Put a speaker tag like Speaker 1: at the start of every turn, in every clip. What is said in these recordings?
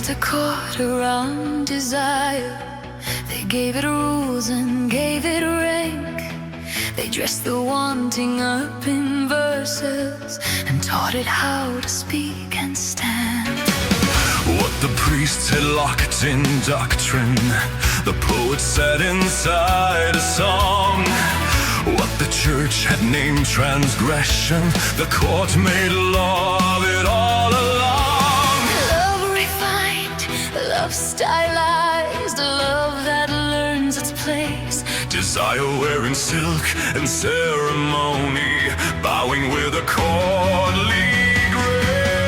Speaker 1: built a court around desire. They gave it rules and gave it rank. They dressed the wanting up in verses and taught it how to speak and stand.
Speaker 2: What the priests had locked in doctrine, the poet said inside a song. What the church had named transgression, the court made law of it all along.
Speaker 1: Love refined, love stylized, love that learns its place.
Speaker 2: Desire wearing silk and ceremony, bowing with a courtly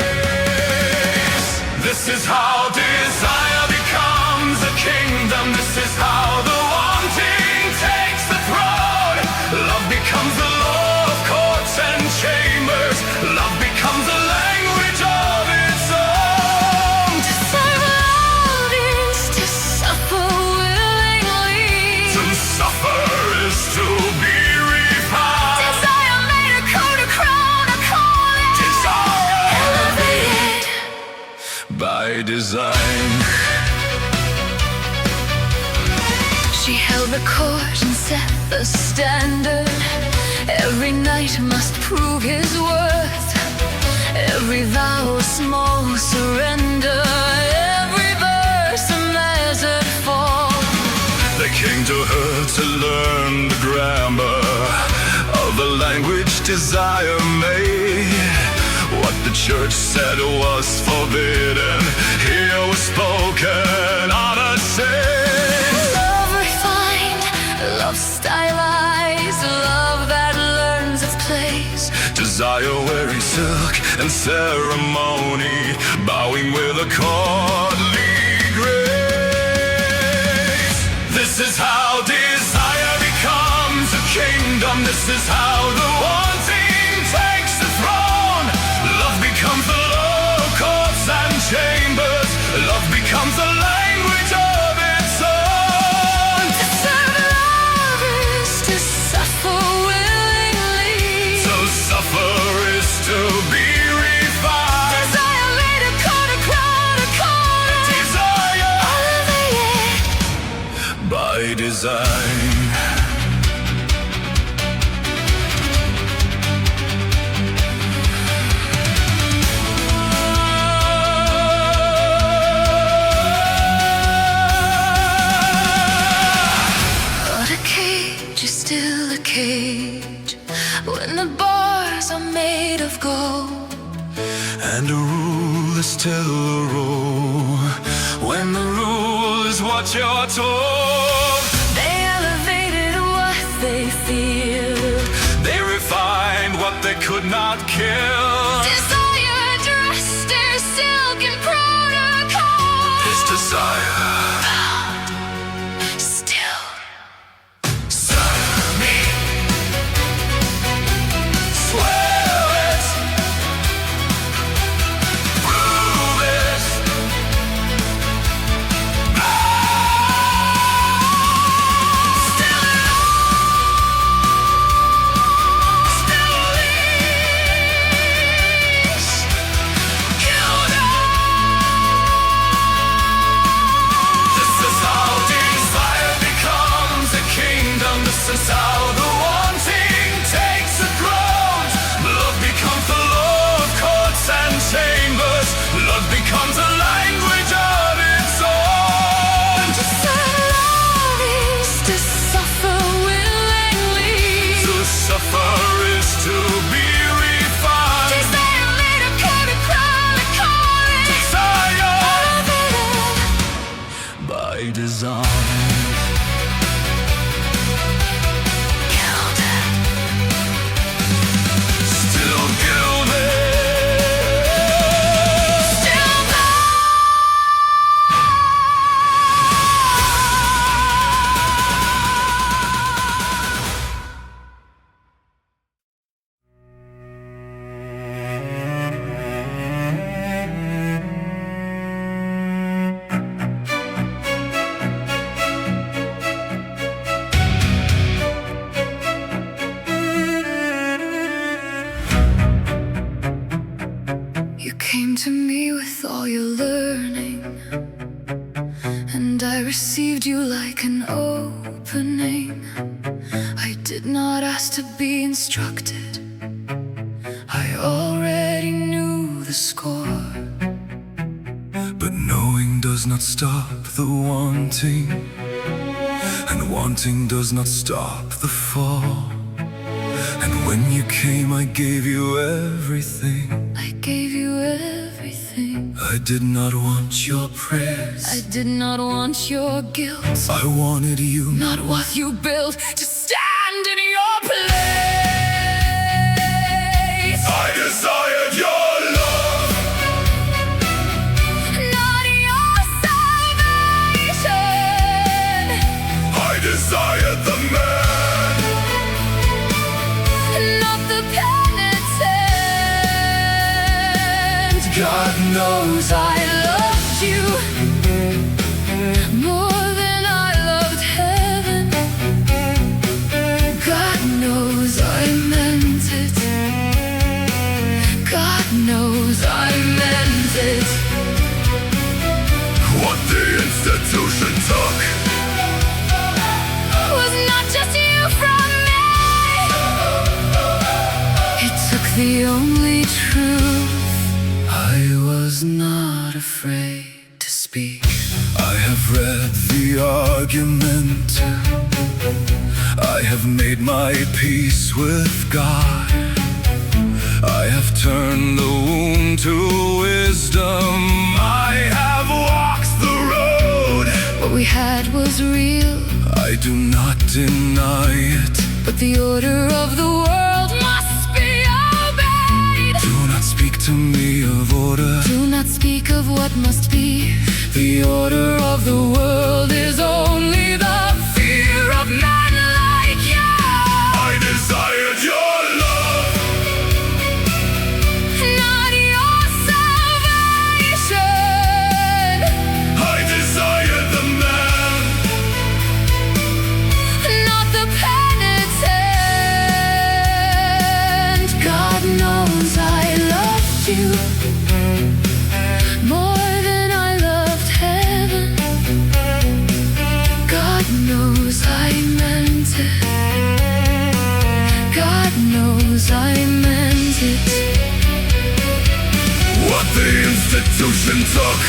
Speaker 2: grace. This is how desire becomes a kingdom. This is how the wanting takes the throne. Love becomes the law of courts and chambers. Love becomes a language of its own.
Speaker 1: To serve love is to suffer willingly.
Speaker 2: To suffer is to be refined.
Speaker 1: Desire made a coat, a crown, a calling.
Speaker 2: Desire
Speaker 1: Elevated
Speaker 2: by design.
Speaker 1: She held the court and set the standard. Every knight must prove his worth. Every vow a small surrender. Every verse a measured fall.
Speaker 2: They came to her to learn the grammar of the language desire made. What the church said was forbidden, here was spoken unassailed.
Speaker 1: Love refined, love stylized, love that learns its place.
Speaker 2: Desire wearing silk and ceremony, bowing with a courtly grace. This is how desire becomes a kingdom. This is how the wanting takes the throne. Love becomes the law of courts and chambers. Love becomes a language of its own.
Speaker 1: To serve love is to suffer willingly.
Speaker 2: To suffer is to be refined.
Speaker 1: Desire made a coat, a crown, a calling.
Speaker 2: Desire
Speaker 1: Elevated
Speaker 2: by design.
Speaker 1: But a cage is still a cage when the bars are made of gold.
Speaker 2: And a rule is still a rule when the rule is what you're told.
Speaker 1: They elevated what they feel.
Speaker 2: They refined what they could not kill.
Speaker 1: Desire dressed in silk and protocol.
Speaker 2: His desire
Speaker 1: Still
Speaker 2: serve me. Swear it. Prove it. This is how the wanting takes the throne. Love becomes the law of courts and chambers. Love becomes a language of its own.
Speaker 1: to serve love is to suffer willingly.
Speaker 2: To suffer is to be refined.
Speaker 1: Desire made a coat, a crown, a calling.
Speaker 2: Desire
Speaker 1: Elevated
Speaker 2: by design. Still gilded.
Speaker 1: Still You came to me with all your learning. and I received you like an opening. I did not ask to be instructed. I already knew the score.
Speaker 2: But knowing does not stop the wanting, and wanting does not stop the fall. And when you came, I gave you everything.
Speaker 1: I gave you everything.
Speaker 2: I did not want your praise.
Speaker 1: I did not want your guilt.
Speaker 2: I wanted you,
Speaker 1: not what you built, to stand in your place.
Speaker 2: I desired your love,
Speaker 1: not your salvation.
Speaker 2: I desired the man,
Speaker 1: not the penitent.
Speaker 2: God knows
Speaker 1: I loved you more than I loved heaven. God knows I meant it. God knows I meant it.
Speaker 2: what the institution took
Speaker 1: Was not just you from me. It took the only truth. I was not afraid to speak.
Speaker 2: I have read the argument, I have made my peace with God. I have turned the wound to wisdom. I have walked the road.
Speaker 1: What we had was real,
Speaker 2: I do not deny it.
Speaker 1: but the order of the world must be obeyed.
Speaker 2: Do not speak to me of order.
Speaker 1: Do not speak of what must be. The order of the world is only the fear of men like you.
Speaker 2: I desired your love,
Speaker 1: Not your salvation.
Speaker 2: I desired the man,
Speaker 1: Not the penitent. God knows I loved you more than I loved heaven. God knows I meant it. God knows I meant it.
Speaker 2: what the institution took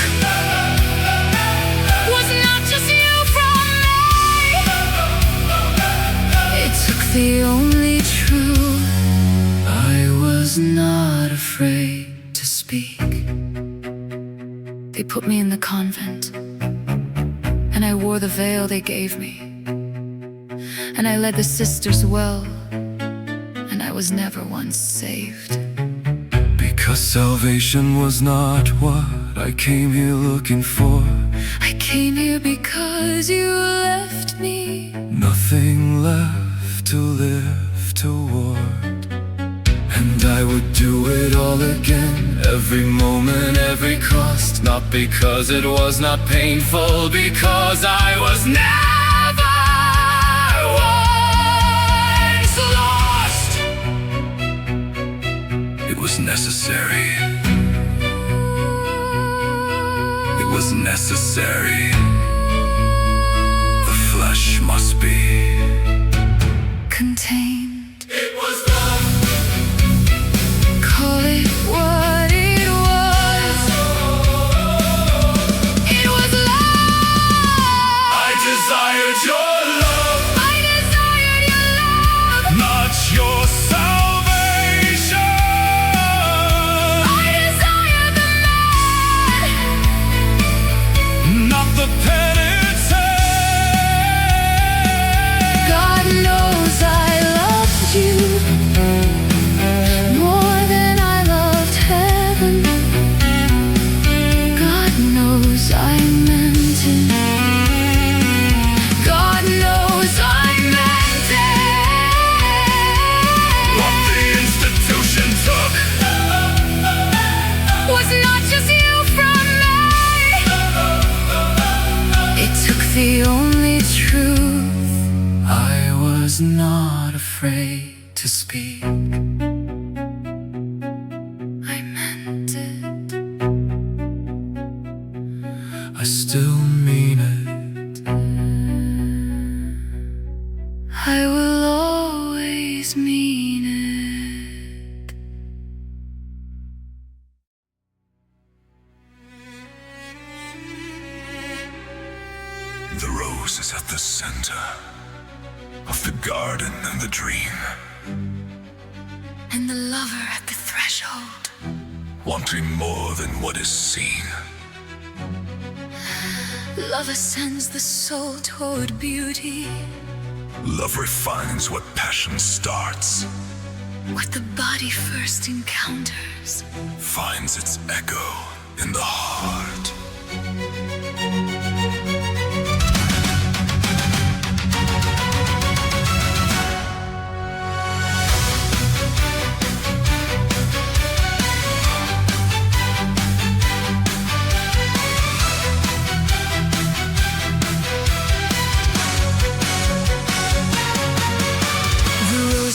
Speaker 1: Was not just you from me. It took the only truth. I was not afraid to speak. They put me in the convent, and I wore the veil they gave me, and I led the sisters well, and I was never once saved.
Speaker 2: because salvation was not what I came here looking for.
Speaker 1: I came here because you left me.
Speaker 2: Nothing left to live toward, and I would do it all again, every moment, every cost. Not because it was not painful, because I was never once lost. It was necessary. It was necessary. The flesh must be
Speaker 1: Contained.
Speaker 2: It was love.
Speaker 1: Call it what it was. It was love.
Speaker 2: I desired your love,
Speaker 1: I desired your love.
Speaker 2: not your salvation.
Speaker 1: I desired the man,
Speaker 2: Not the penitent.
Speaker 1: God knows I loved you more than I loved heaven. God knows I meant it. God knows I meant it.
Speaker 2: What the institution took
Speaker 1: Was not just you from me. It took the only truth. I was not afraid to speak. I meant it.
Speaker 2: I still mean it. The rose is at the center of the garden and the dream.
Speaker 1: And the lover at the threshold,
Speaker 2: wanting more than what is seen.
Speaker 1: Love ascends the soul toward beauty.
Speaker 2: Love refines what passion starts.
Speaker 1: What the body first encounters
Speaker 2: finds its echo in the heart.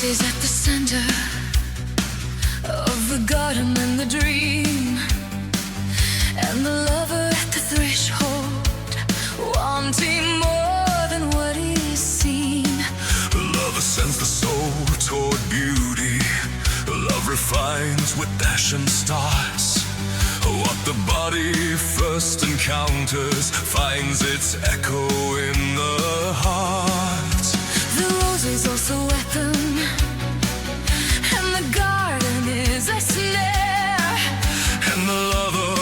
Speaker 1: Is at the center of the garden and the dream, and the lover at the threshold, wanting more than what is seen.
Speaker 2: Love ascends the soul toward beauty. Love refines what passion starts. What the body first encounters finds its echo in the heart.
Speaker 1: The rose is also a weapon, and the garden is a snare.
Speaker 2: And the lover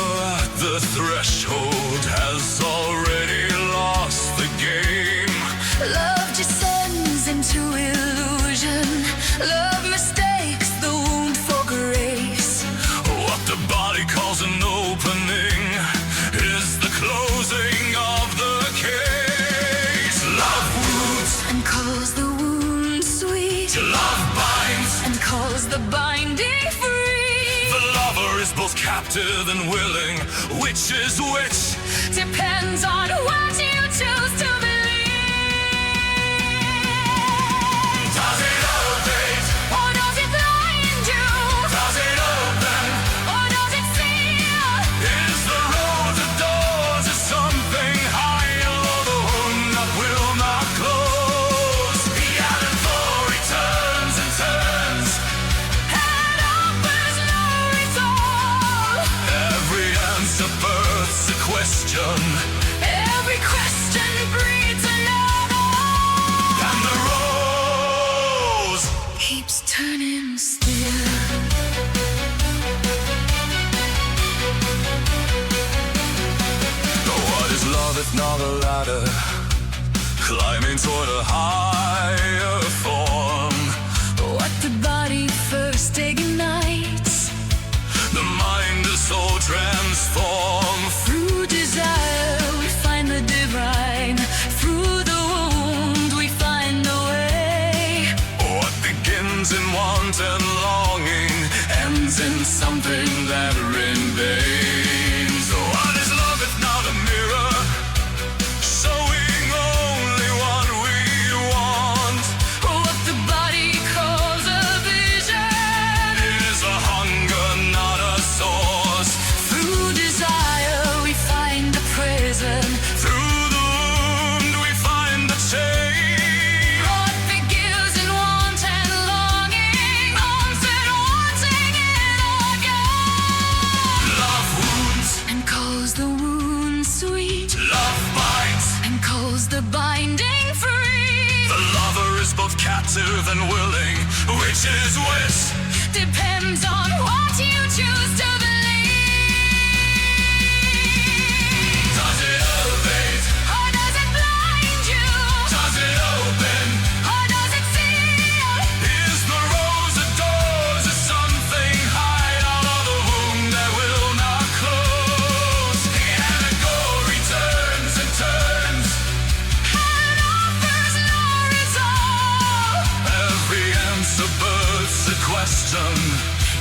Speaker 2: at the threshold has already lost the game.
Speaker 1: Love descends into illusion. Love mistakes the wound for grace.
Speaker 2: What the body calls an opening is the closing of the case. Love wounds
Speaker 1: and calls the wound sweet.
Speaker 2: Love binds
Speaker 1: and calls the binding free.
Speaker 2: The lover is both captive and willing. Which is which?
Speaker 1: Depends on what you choose to believe.
Speaker 2: Does it elevate?
Speaker 1: Or does it blind you?
Speaker 2: Does it open?
Speaker 1: Or does it seal?
Speaker 2: Is the road the doors? Is something higher or the wound that will not close? The allegory turns and turns
Speaker 1: And offers no resolve.
Speaker 2: Every answer births a question.
Speaker 1: Every question breeds another.
Speaker 2: And the rose
Speaker 1: keeps turning still.
Speaker 2: What is love if not a ladder, climbing toward a higher form?
Speaker 1: What the body first ignites,
Speaker 2: The mind is so transformed.
Speaker 1: through desire we find the divine. Through the wound we find the way.
Speaker 2: What begins in want and longing ends in something that remains. What is love if not a mirror, showing only what we want?
Speaker 1: What the body calls a vision
Speaker 2: Is a hunger, not a source.
Speaker 1: through desire we find the present.
Speaker 2: Through the wound we find the change.
Speaker 1: What begins in want and longing ends in wanting it again.
Speaker 2: Love wounds,
Speaker 1: And calls the wound sweet.
Speaker 2: love binds.
Speaker 1: And calls the binding free.
Speaker 2: The lover is both captive and willing. Which is which?
Speaker 1: Depends on what you choose to believe.
Speaker 2: Does it elevate?
Speaker 1: Or does it blind you?
Speaker 2: Does it open?
Speaker 1: Or does it seal?
Speaker 2: Is the rose a doors? Is something hide out of the wound that will not close? The allegory turns and turns.
Speaker 1: And offers no resolve.
Speaker 2: Every answer births a question.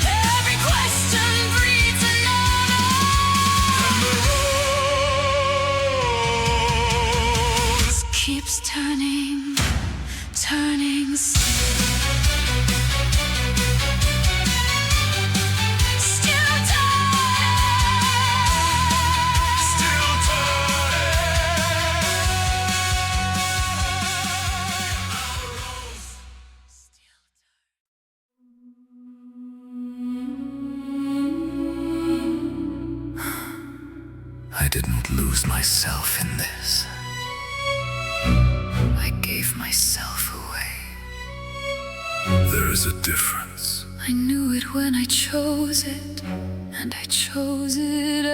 Speaker 1: Every question breeds another.
Speaker 2: And the rose
Speaker 1: Keeps turning, turning still. Still turning.
Speaker 2: still turning. I didn't lose myself in this.
Speaker 1: I gave myself away.
Speaker 2: There is a difference.
Speaker 1: I knew it when I chose it, and I chose it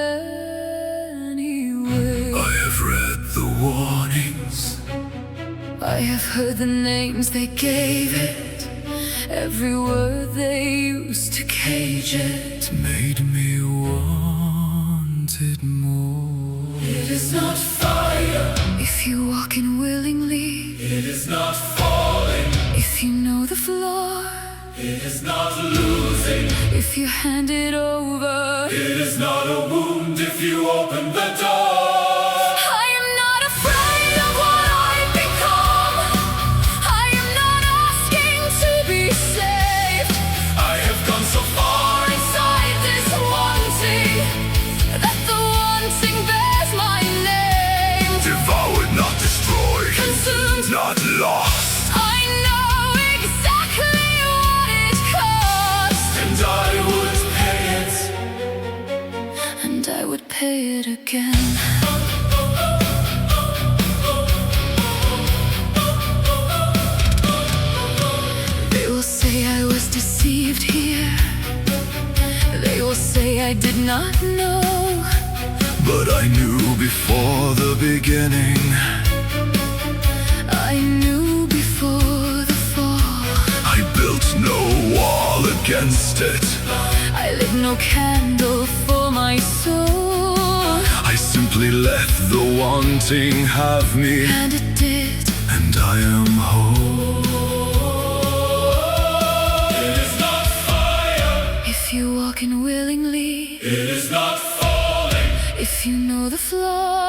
Speaker 1: anyway.
Speaker 2: I have read the warnings.
Speaker 1: I have heard the names they gave it, every word they used to cage it.
Speaker 2: Made me want it more.
Speaker 1: It is not fire if you walk in willingly.
Speaker 2: It is not falling.
Speaker 1: If you know the floor,
Speaker 2: It is not losing.
Speaker 1: if you hand it over,
Speaker 2: It is not a wound if you open the door.
Speaker 1: I am not afraid of what I've become. I am not asking to be saved.
Speaker 2: I have gone so far
Speaker 1: Inside this wanting, that the wanting bears my name.
Speaker 2: devoured, not destroyed.
Speaker 1: Consumed,
Speaker 2: Not lost.
Speaker 1: I know exactly what it cost,
Speaker 2: And I would pay it.
Speaker 1: and I would pay it again. They will say I was deceived here. They will say I did not know.
Speaker 2: But I knew before the beginning.
Speaker 1: I knew before the fall.
Speaker 2: I built no wall against it.
Speaker 1: I lit no candle for my soul,
Speaker 2: I simply let the wanting have me.
Speaker 1: and it did.
Speaker 2: And I am whole. It is not fire.
Speaker 1: If you walk in willingly,
Speaker 2: It is not falling.
Speaker 1: if you know the floor,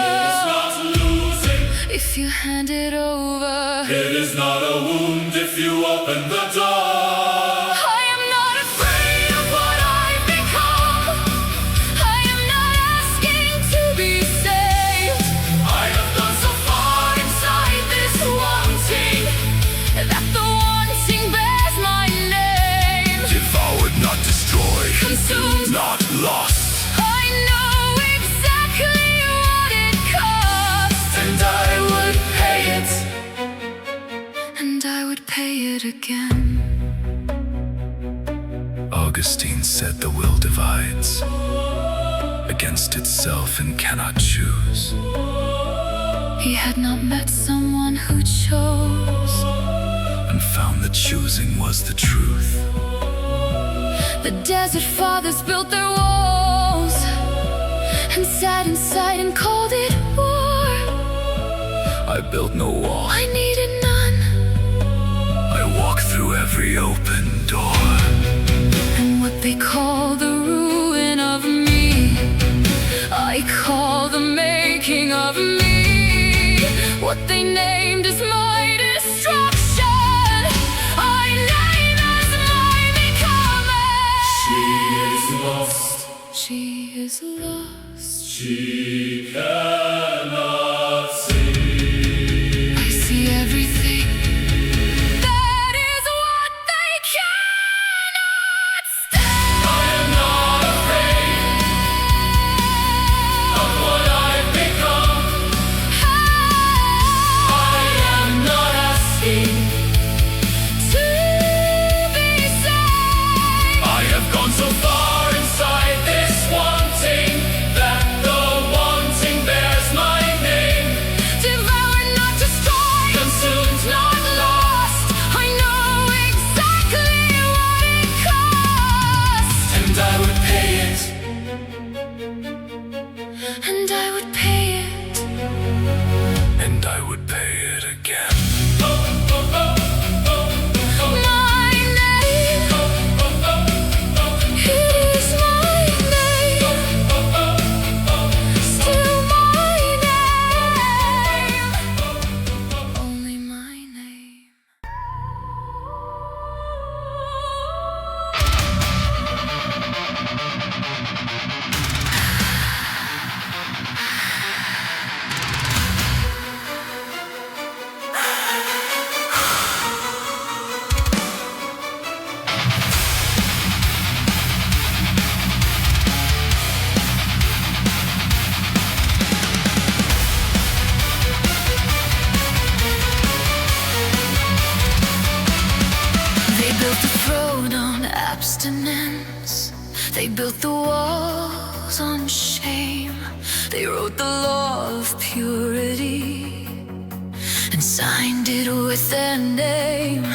Speaker 2: It is not losing.
Speaker 1: if you hand it over,
Speaker 2: It is not a wound if you open the door.
Speaker 1: I am not afraid of what I've become. I am not asking to be saved.
Speaker 2: I have gone so far
Speaker 1: Inside this wanting, that the wanting bears my name.
Speaker 2: devoured, not destroyed.
Speaker 1: Consumed,
Speaker 2: Not lost.
Speaker 1: I know exactly what it cost,
Speaker 2: And I would pay it.
Speaker 1: and I would pay it again.
Speaker 2: Augustine said the will divides against itself and cannot choose.
Speaker 1: He had not met someone who chose.
Speaker 2: And found that choosing was the truth.
Speaker 1: The desert fathers built their walls, and sat inside and called it war.
Speaker 2: I built no wall.
Speaker 1: I needed none,
Speaker 2: I walked through every open door.
Speaker 1: and what they call the ruin of me, I call the making of me. What they named as my destruction, I name as my becoming.
Speaker 2: She is lost.
Speaker 1: She is lost.
Speaker 2: She cannot see.
Speaker 1: I see everything. That is what they cannot stand.
Speaker 2: I am not afraid of what I've become. I am not asking.
Speaker 1: To be saved.
Speaker 2: I have gone so far inside this wanting that the wanting bears
Speaker 1: They built the walls on shame. They wrote the law of purity and signed it with their name.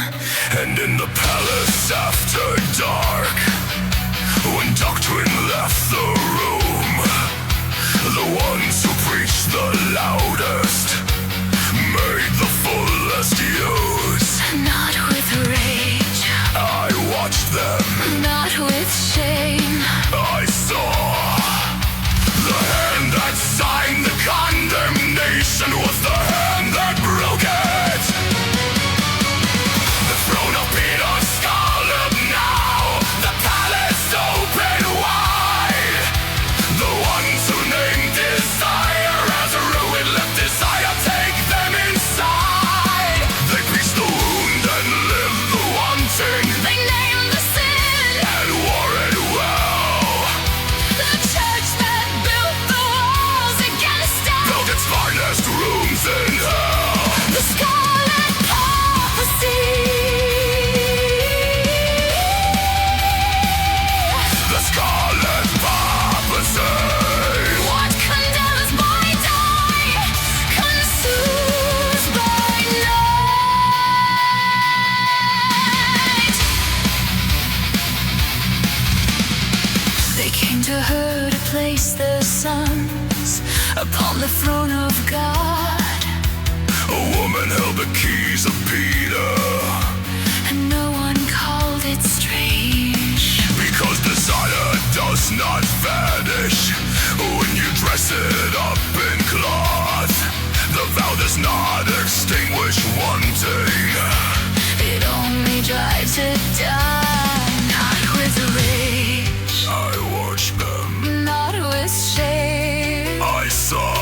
Speaker 2: And in the palace after dark, when doctrine left the room, the ones who preached the loudest made the fullest use.
Speaker 1: Not with rage,
Speaker 2: I watched them,
Speaker 1: not with shame.
Speaker 2: I saw the hand that signed the condemnation was the hand that broke it. The throne of Peter Scarlet now, the palace open wide. The ones who named desire as a ruin left desire, take them inside. They preach the wound and live the wanting.
Speaker 1: They named the sin
Speaker 2: And wore it well.
Speaker 1: the church that built the walls against us.
Speaker 2: Built its finest rooms in hell.
Speaker 1: The Scarlet Papacy.
Speaker 2: The Scarlet Papacy.
Speaker 1: What condemns by day, consumes by night. They came to her to place their sons upon the throne of God.
Speaker 2: A woman held the keys of Peter,
Speaker 1: And no one called it strange.
Speaker 2: because desire does not vanish when you dress it up in cloth. The vow does not extinguish wanting.
Speaker 1: It only drives it down. Not with rage,
Speaker 2: I watched them,
Speaker 1: not with shame.
Speaker 2: I saw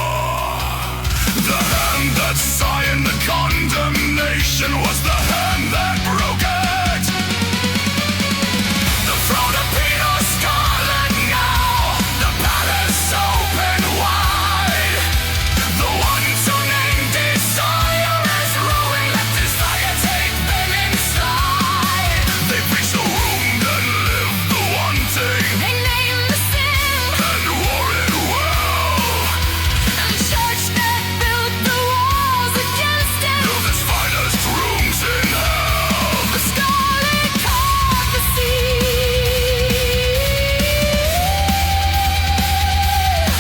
Speaker 2: the hand that signed the condemnation was the hand that broke it. The throne of Peter Scarlet now, the palace open wide. The ones who named desire as ruin left desire, take them inside. They preach the wound and live the wanting,
Speaker 1: They named the sin,
Speaker 2: and wore it well.
Speaker 1: the church that built the walls against it.
Speaker 2: Built its finest rooms in hell.
Speaker 1: The Scarlet Papacy.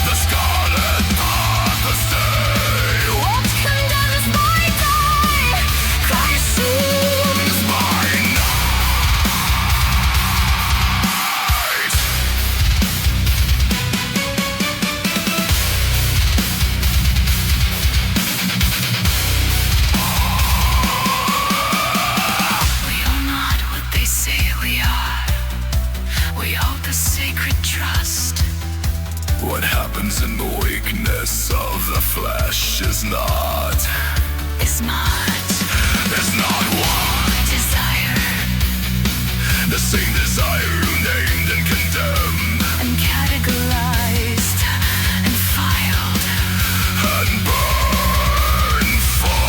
Speaker 2: The Scarlet Papacy.
Speaker 1: What condemns by day, consumes
Speaker 2: By night.
Speaker 1: We are not what they say we are. We hold the sacred trust.
Speaker 2: What happens in the weakness of the flesh is not what
Speaker 1: Desire
Speaker 2: the same desire who named and condemned
Speaker 1: and categorized and filed.
Speaker 2: and burned for.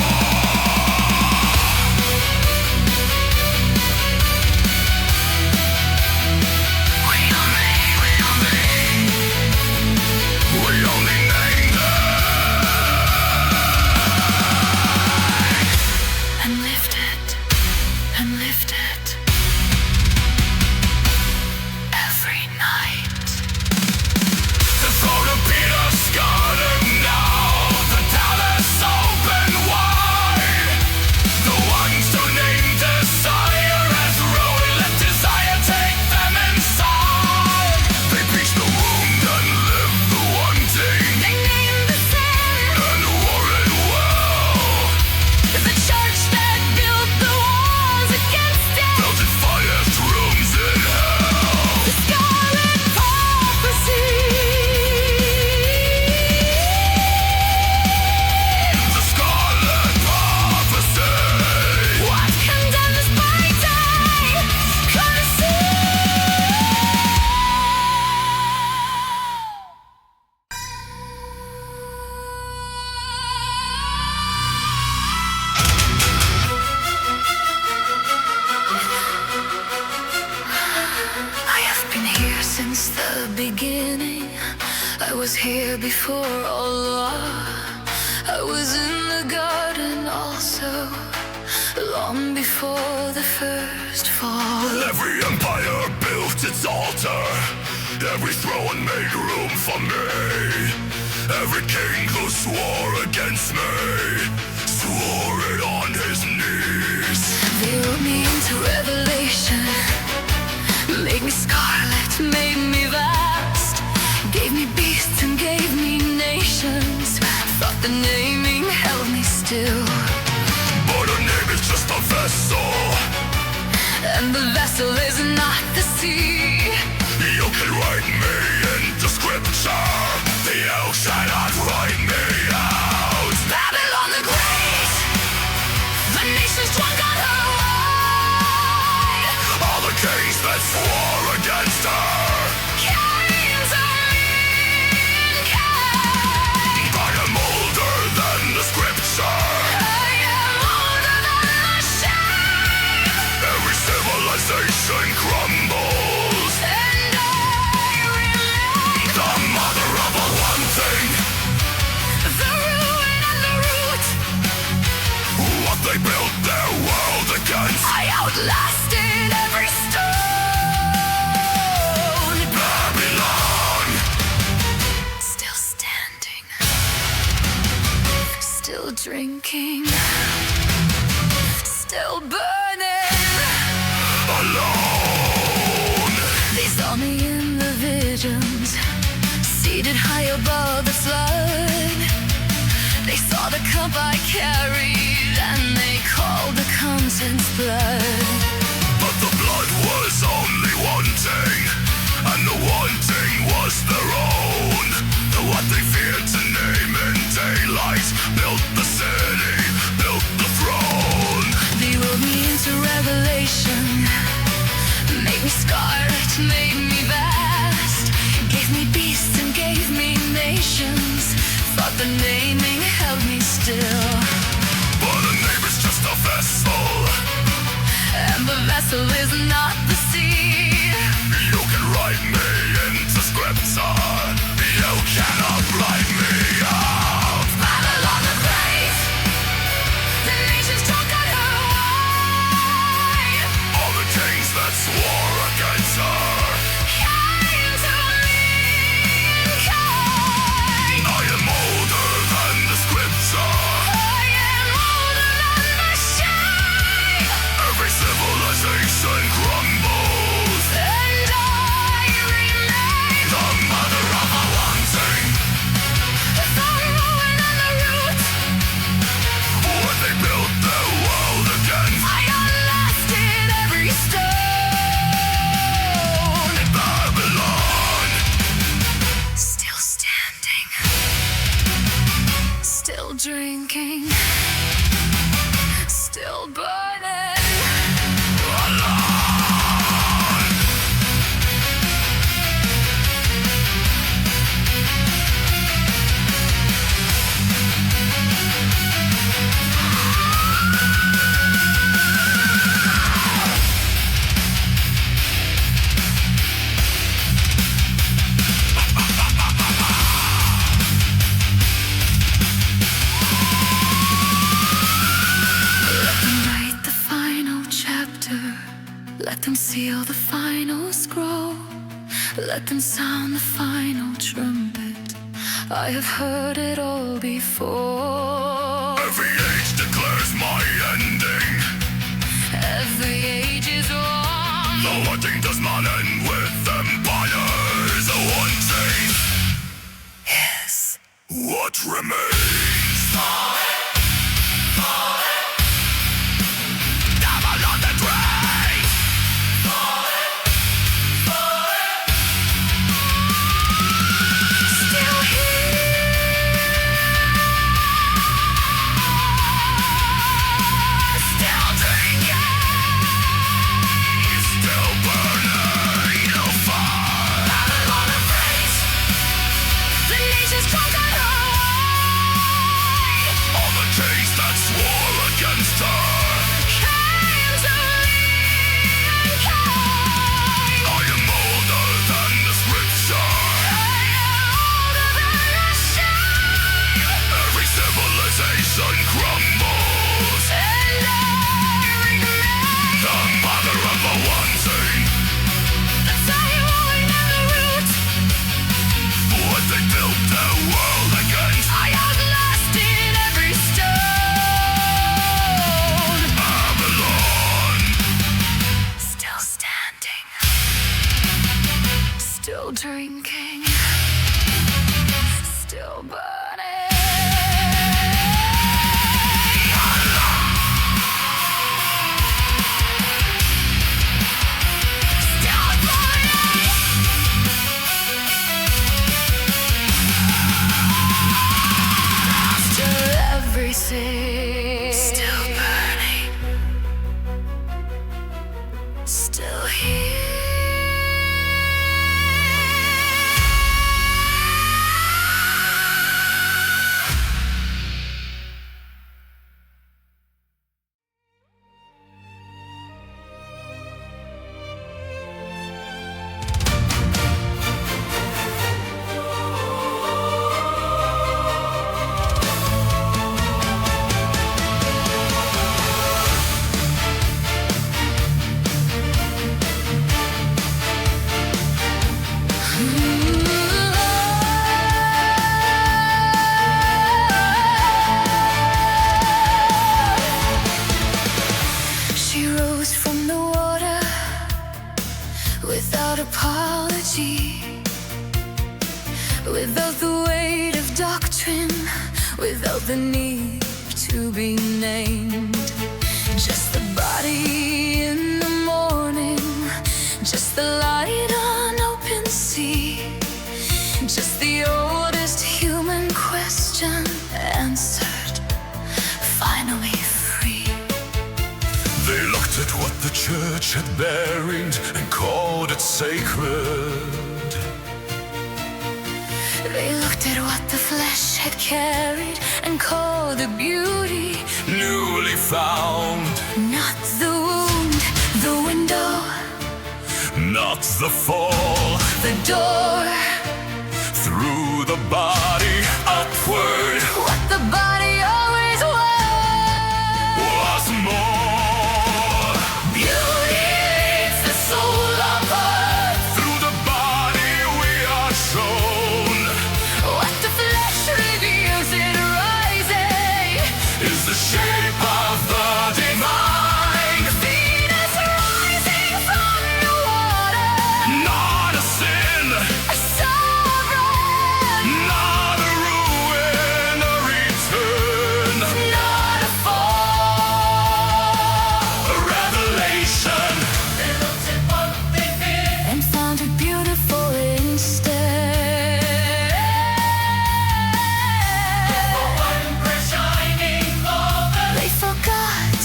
Speaker 1: We
Speaker 2: only named
Speaker 1: and lifted and lifted was here before Allah. I was in the garden also, long before the first fall.
Speaker 2: Every empire built its altar, every throne made room for me. Every king who swore against me swore it on his knees.
Speaker 1: They wrote me into revelation, made me scarlet, made me vast, gave me beasts and gave me nations. Thought the naming held me still,
Speaker 2: but a name is just a vessel,
Speaker 1: and the vessel is not the sea.
Speaker 2: You can write me into scripture, you cannot write me out.
Speaker 1: Babylon the Great, the nation's drunk on her wine.
Speaker 2: All the kings that swore against her,
Speaker 1: Kings of mankind.
Speaker 2: I am older than the scripture.
Speaker 1: I am older than the shame.
Speaker 2: Every civilization crumbles,
Speaker 1: And I remain
Speaker 2: the mother of all one thing.
Speaker 1: the ruin and the root.
Speaker 2: What they built their world against,
Speaker 1: I outlasted every stone.
Speaker 2: Babylon.
Speaker 1: Still standing, still drinking, still burning.
Speaker 2: Alone.
Speaker 1: They saw me in the visions, seated high above the flood. They saw the cup I carried, and they called the contents blood.
Speaker 2: But the blood was only wanting, and the wanting was their own. What they feared to name in daylight built the city, built the throne.
Speaker 1: They wrote me into revelation, made me scarlet, made me vast, gave me beasts and gave me nations. Thought the naming held me still,
Speaker 2: But a name is just a vessel,
Speaker 1: and the vessel is not the sea.
Speaker 2: you can write me into scripture, you cannot write me out.
Speaker 1: Babylon the Great, the nation's drunk on her wine.
Speaker 2: All the kings that swore against her,
Speaker 1: Kings of mankind.
Speaker 2: I am older than the scripture.
Speaker 1: I am older than the shame.
Speaker 2: Every civilization crumbles,
Speaker 1: And I remain
Speaker 2: the mother of a wanting.
Speaker 1: the ruin and the root.
Speaker 2: What they built their world against,
Speaker 1: I outlasted every stone.
Speaker 2: Babylon.
Speaker 1: Still standing, still drinking, still burning. Let them write the final chapter. Let them seal the final scroll. Let them sound the final trumpet. I have heard it all before.
Speaker 2: Every age declares my ending.
Speaker 1: Every age is wrong.
Speaker 2: The wanting does not end with empires. The wanting
Speaker 1: Yes.
Speaker 2: what remains. Babylon the Great.
Speaker 1: Still here. Still drinking.
Speaker 2: Still burning no fire.
Speaker 1: Babylon the Great, the nation's drunk on her wine.
Speaker 2: All
Speaker 1: burning. Still burning. After everything, still burning, still here. She rose from the water without apology, without the weight of doctrine, without the need to be named. Just the body in the morning, just the light on open sea, just the oldest human question answered, finally free.
Speaker 2: They looked at what the church had buried and called it sacred.
Speaker 1: They looked at what the flesh had carried and called it beauty.
Speaker 2: Newly found,
Speaker 1: Not the wound, the window,
Speaker 2: not the fall.
Speaker 1: the door.
Speaker 2: Through the body, upward
Speaker 1: What the body always was
Speaker 2: more.
Speaker 1: beauty leads the soul upward.
Speaker 2: Through the body we are shown
Speaker 1: What the flesh reveals in rising
Speaker 2: is the shape of the divine.
Speaker 1: Venus rising from the water,
Speaker 2: Not a sin,
Speaker 1: a sovereign,
Speaker 2: not a ruin, a return,
Speaker 1: not a fall.
Speaker 2: a revelation.
Speaker 1: They looked at what they feared and found it beautiful instead. They forgot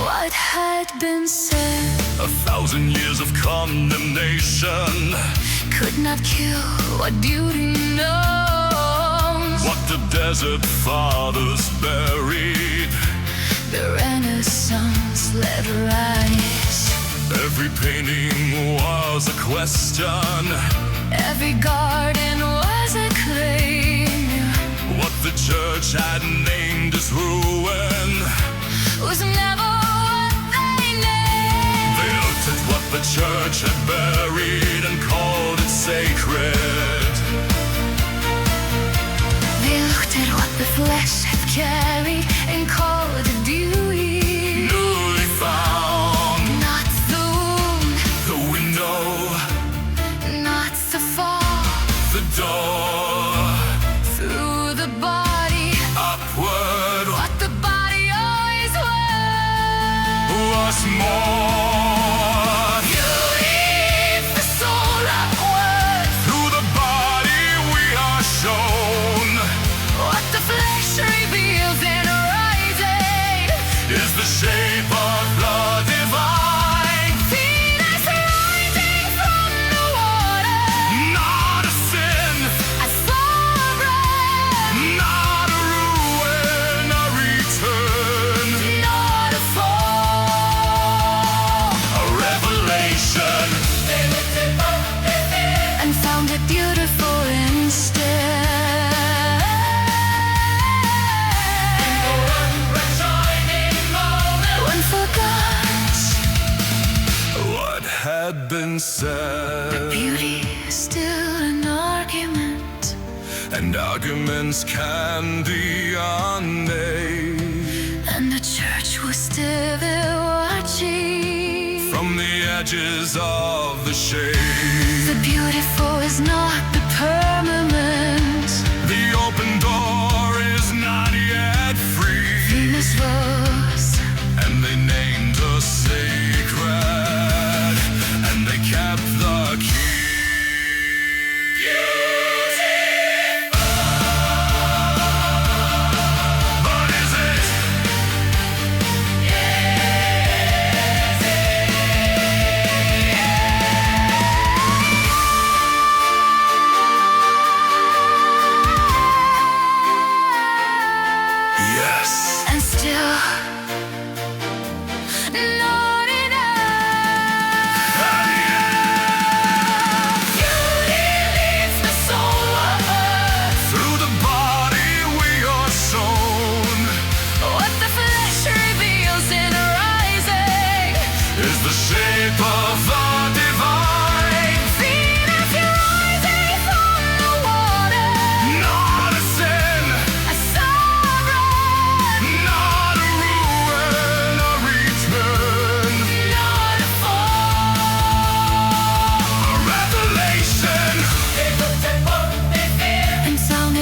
Speaker 1: what had been said.
Speaker 2: 1,000 years of condemnation.
Speaker 1: Could not kill what beauty knows.
Speaker 2: What the desert fathers buried.
Speaker 1: The Renaissance let rise.
Speaker 2: Every painting was a question.
Speaker 1: Every garden was a claim.
Speaker 2: What the church had named as ruin.
Speaker 1: Was never what they named.
Speaker 2: They looked at what the church had buried and called it sacred.
Speaker 1: They looked at what the flesh had carried and called it beauty.
Speaker 2: Newly found,
Speaker 1: Not the wound,
Speaker 2: the window,
Speaker 1: not the fall.
Speaker 2: the door.
Speaker 1: Through the body,
Speaker 2: Upward
Speaker 1: what the body always
Speaker 2: was more.
Speaker 1: beauty leads the soul upward.
Speaker 2: Through the body we are shown
Speaker 1: What the flesh reveals in rising
Speaker 2: is the shape of the divine.
Speaker 1: Venus rising from the water,
Speaker 2: Not a sin,
Speaker 1: a sovereign,
Speaker 2: not a ruin, a return,
Speaker 1: not a fall.
Speaker 2: a revelation.
Speaker 1: They looked at what they feared and found it beautiful instead. One forgot
Speaker 2: What had been said,
Speaker 1: beauty is still an argument,
Speaker 2: and arguments can be unmade.
Speaker 1: and the church was still there watching.
Speaker 2: From the edges of the shade,
Speaker 1: The beautiful is not the permanent.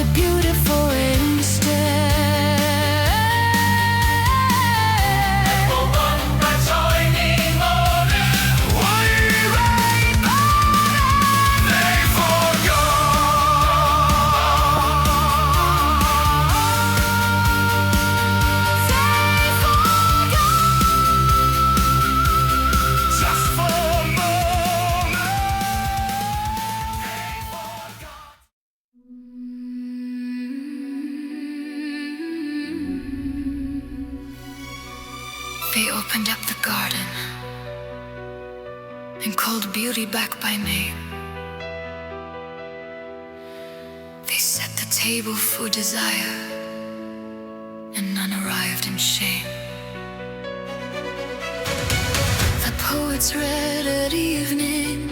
Speaker 1: wanted beautiful instead.
Speaker 3: They opened up the garden and called beauty back by name. They set the table for desire, and none arrived in shame. The poets read at evening,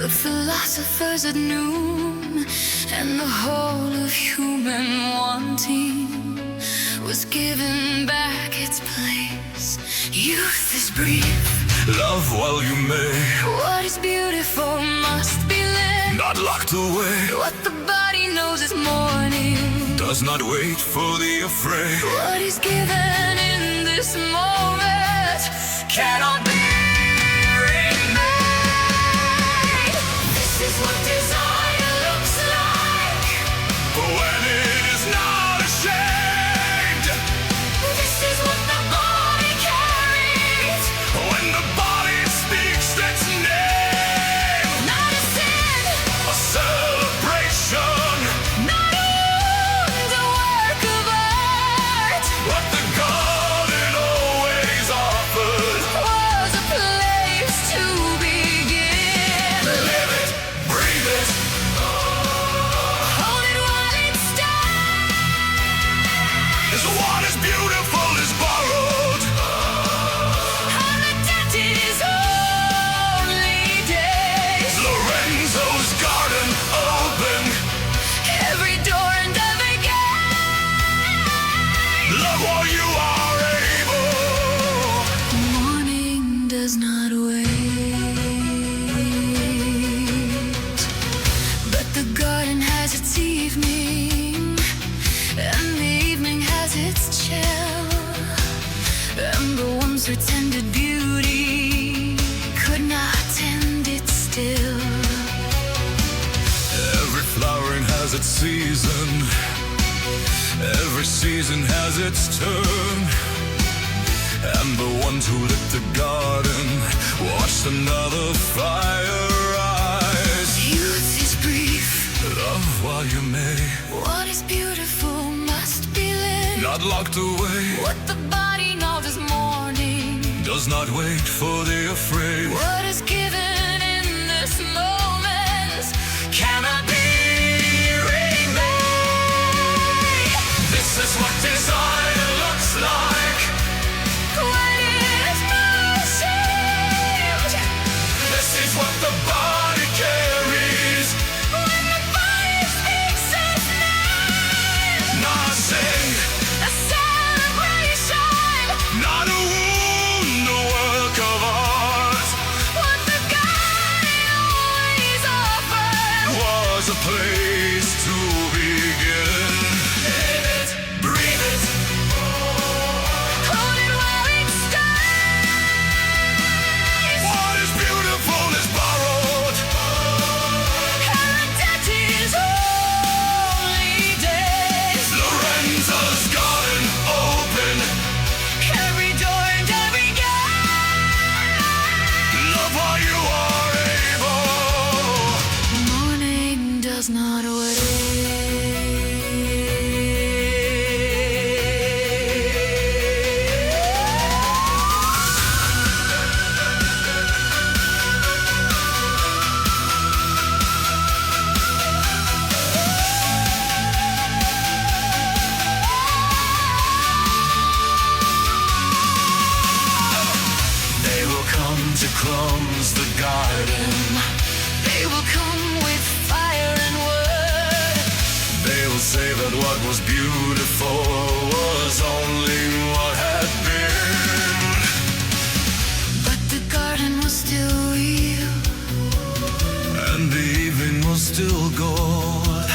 Speaker 3: the philosophers at noon, and the whole of human wanting was given back its place. Youth is brief,
Speaker 2: Love while you may,
Speaker 3: what is beautiful must be lived.
Speaker 2: not locked away,
Speaker 3: What the body knows is morning,
Speaker 2: does not wait for the afraid.
Speaker 3: what is given in this moment
Speaker 2: Cannot be remade.
Speaker 3: This is what desire looks like.
Speaker 2: When it is not ashamed,
Speaker 3: This is what the body carries.
Speaker 2: when the body speaks its name.
Speaker 3: Not a sin,
Speaker 2: A celebration,
Speaker 3: not a wound, a work of art.
Speaker 2: what the garden always offered.
Speaker 3: Was a place to begin.
Speaker 2: Live it, breathe it,
Speaker 3: Hold it while it stands.
Speaker 2: is what is beautiful is borrowed.
Speaker 3: On the dead only days.
Speaker 2: Lorenzo's garden open,
Speaker 3: Every door and every gate.
Speaker 2: love while you are able.
Speaker 3: Morning does not wait, but the garden has its evening, and the evening has its chill, and the ones who tended beauty could not tend it still.
Speaker 2: Every flowering has its season, every season has its turn, and the ones who lit the garden watched another fire rise.
Speaker 3: Youth is brief,
Speaker 2: Love while you may,
Speaker 3: what is beautiful must be lived.
Speaker 2: not locked away,
Speaker 3: What the body knows is morning,
Speaker 2: does not wait for the afraid.
Speaker 3: what is given in this moment cannot be remade.
Speaker 2: This is what desire looks like.
Speaker 3: When it is not ashamed,
Speaker 2: This is what the body carries.
Speaker 3: when the body speaks its name,
Speaker 2: Not a sin,
Speaker 3: a celebration,
Speaker 2: not a wound, a work of art.
Speaker 3: what the God always offered.
Speaker 2: Was a place to begin. Live it, breathe it,
Speaker 3: Hold it while it stays.
Speaker 2: what is beautiful is borrowed.
Speaker 3: And the dead is only days.
Speaker 2: Lorenzo's garden open,
Speaker 3: Every door and every gate.
Speaker 2: love while you are able.
Speaker 3: Morning does not
Speaker 2: They will come to cleanse the garden.
Speaker 3: They will come with fire and wood.
Speaker 2: They will say that what was beautiful was only what had been.
Speaker 3: But the garden was still real.
Speaker 2: And the evening was still gold.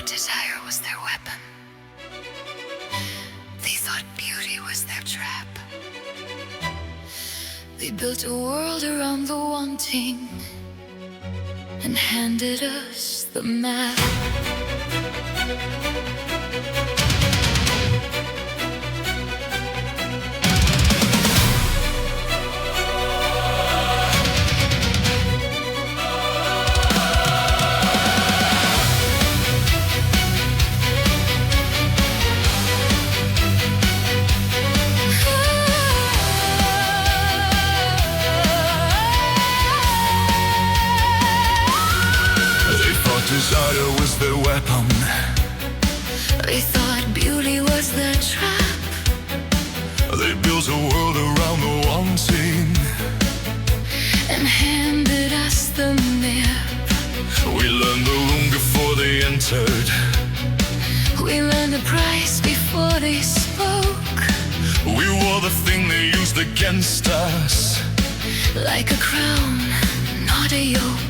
Speaker 3: thought desire was their weapon. They thought beauty was their trap. They built a world around the wanting and handed us the map.
Speaker 2: Desire was their weapon.
Speaker 3: They thought beauty was their trap.
Speaker 2: They built a world around the wanting
Speaker 3: and handed us the map.
Speaker 2: We learned the room before they entered.
Speaker 3: We learned the price before they spoke.
Speaker 2: We wore the thing they used against us,
Speaker 3: like a crown, not a yoke.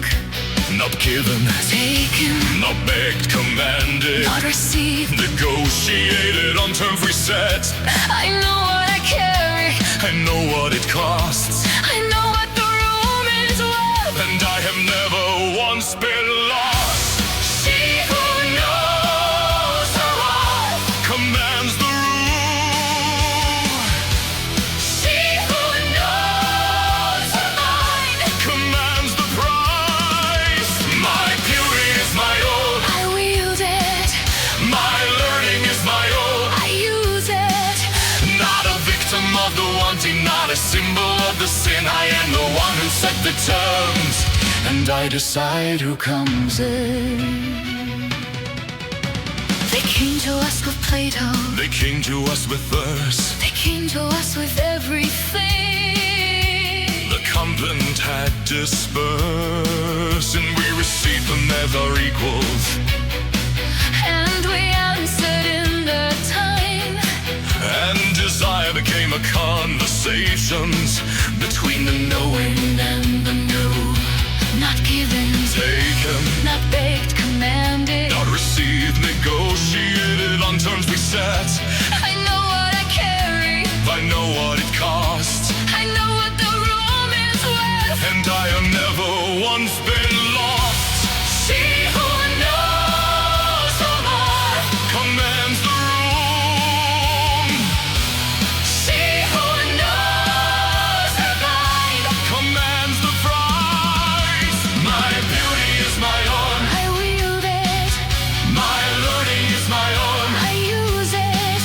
Speaker 2: not given,
Speaker 3: taken,
Speaker 2: not begged, commanded,
Speaker 3: not received,
Speaker 2: negotiated on terms we set.
Speaker 3: I know what I carry,
Speaker 2: I know what it costs,
Speaker 3: I know what the room is worth,
Speaker 2: and I have never once been lost.
Speaker 3: She who knows her worth
Speaker 2: Commands the room.
Speaker 3: She who knows her mind
Speaker 2: Commands the price. My beauty is my own.
Speaker 3: I wield it,
Speaker 2: My learning is my own.
Speaker 3: I use it.
Speaker 2: Not a victim of the wanting, not a symbol of the sin. I am the one who set the terms, and I decide who comes in.
Speaker 3: They came to us with Plato,
Speaker 2: They came to us with verse.
Speaker 3: they came to us with everything.
Speaker 2: The convent had dispersed, and we received them as our equals.
Speaker 3: And we answered in the time.
Speaker 2: And desire became a conversations between the knowing and the new.
Speaker 3: Not given,
Speaker 2: Taken,
Speaker 3: not begged, commanded.
Speaker 2: not received, negotiated on terms we set.
Speaker 3: I know what I carry,
Speaker 2: I know what it costs,
Speaker 3: I know what the room is worth.
Speaker 2: and I have never once been lost.
Speaker 3: She who knows her worth,
Speaker 2: Commands the room.
Speaker 3: she who knows her mind.
Speaker 2: Commands the price. My beauty is my own.
Speaker 3: I wield it,
Speaker 2: My learning is my own.
Speaker 3: I use it.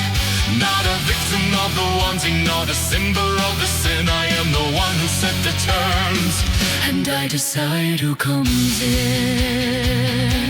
Speaker 2: Not a victim of the wanting, not a symbol of the sin. I am the one who set the terms,
Speaker 3: And I decide who comes in.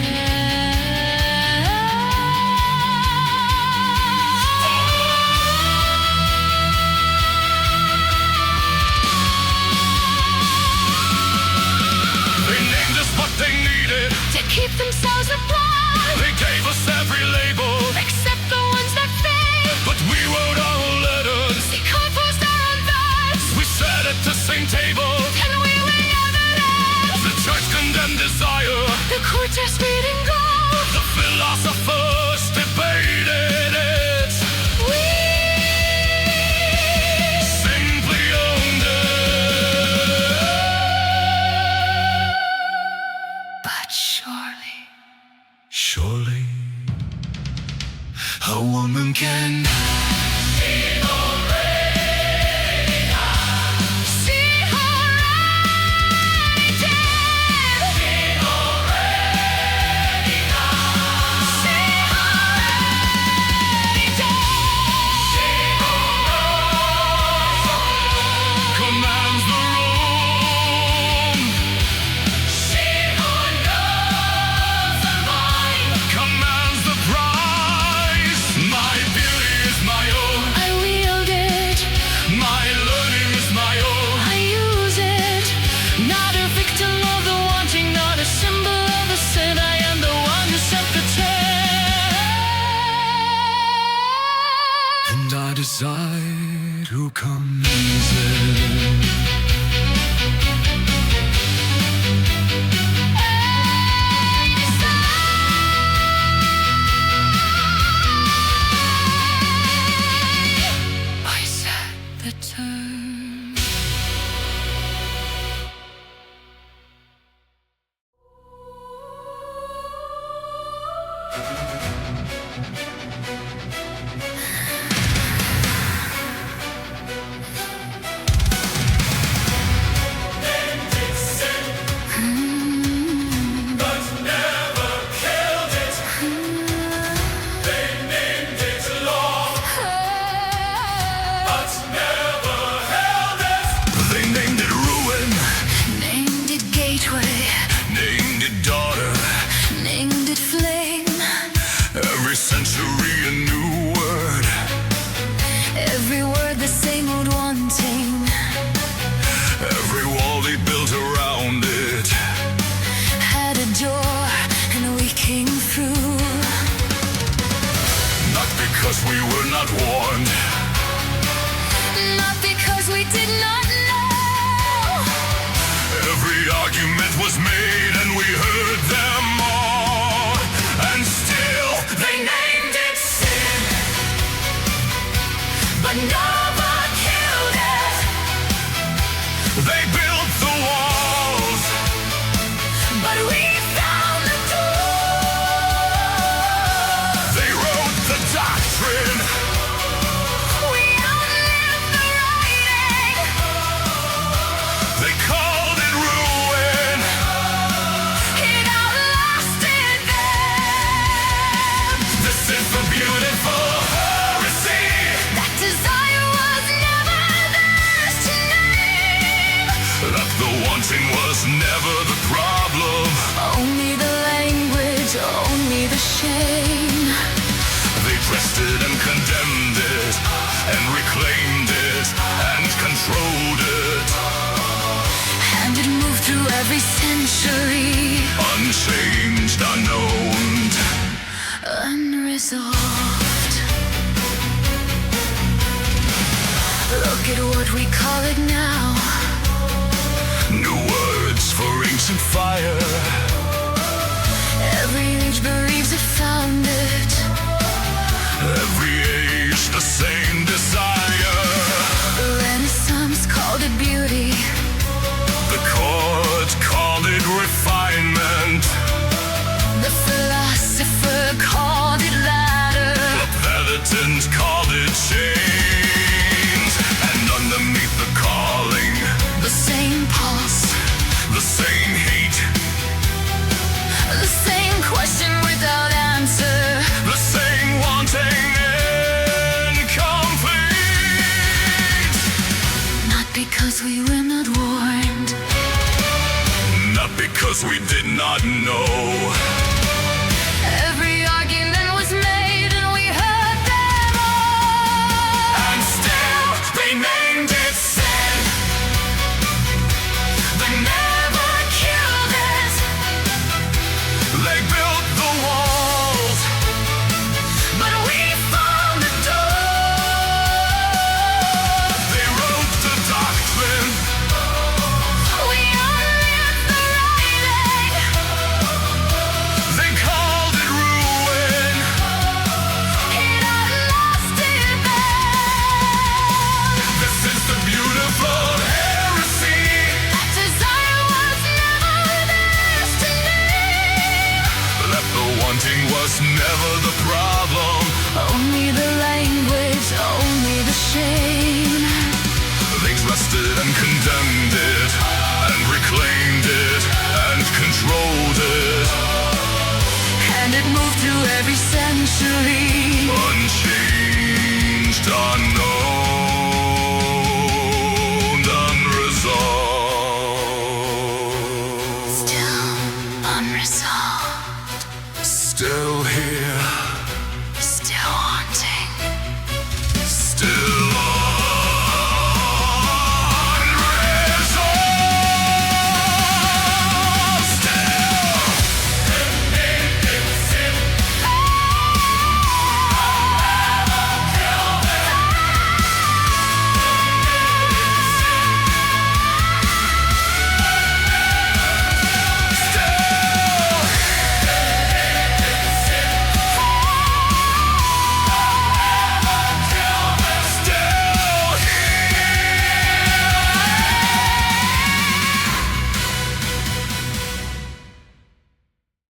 Speaker 2: They named us what they needed.
Speaker 3: To keep themselves apart,
Speaker 2: They gave us every label,
Speaker 3: except the ones that fade.
Speaker 2: but we wrote our letters.
Speaker 3: They composed our own verbs,
Speaker 2: We sat at the same table.
Speaker 3: and we were evidence.
Speaker 2: The church condemned desire.
Speaker 3: The courts are speeding gold.
Speaker 2: The philosophers debated it.
Speaker 3: We
Speaker 2: Simply owned it.
Speaker 3: But surely
Speaker 2: Surely a woman can
Speaker 3: see already dead. See already dead.
Speaker 2: commands the room.
Speaker 3: She who knows her mind.
Speaker 2: Commands the price. My beauty is my own.
Speaker 3: I wield it,
Speaker 2: My learning is my own.
Speaker 3: I use it. Not a victim of the wanting, not a symbol of the sin. I am the one who set the tone.
Speaker 2: And I decide who comes in. wanting was never the problem.
Speaker 3: Only the language, only the shame.
Speaker 2: They pressed it and condemned it, and reclaimed it, and controlled it.
Speaker 3: And it moved through every century,
Speaker 2: Unchanged, unknown,
Speaker 3: unresolved. Look at what we call it now.
Speaker 2: new words for ancient fire.
Speaker 3: Every age believes it found it.
Speaker 2: Every age the same desire.
Speaker 3: The Renaissance called it beauty.
Speaker 2: The court called it refinement.
Speaker 3: The philosopher called it ladder.
Speaker 2: The penitent called it chains. And underneath the calling,
Speaker 3: The same pulse,
Speaker 2: the same hate,
Speaker 3: the same question without answer.
Speaker 2: the same wanting incomplete.
Speaker 3: Not because we were not warned,
Speaker 2: Not because we did not know.
Speaker 3: every argument was made and we heard them all.
Speaker 2: And still they named it sin. They never killed it. They built the walls, but we found the door. They wrote the doctrine.
Speaker 3: We unlit the writing.
Speaker 2: They called it ruin.
Speaker 3: It outlasted them.
Speaker 2: This is the beautiful heresy.
Speaker 3: Desire was never theirs to name.
Speaker 2: That the wanting was never the problem.
Speaker 3: Only the language, only the shame.
Speaker 2: They trusted and condemned it, and reclaimed it, and controlled it.
Speaker 3: And it moved through every century.
Speaker 2: Unchanged, unknown.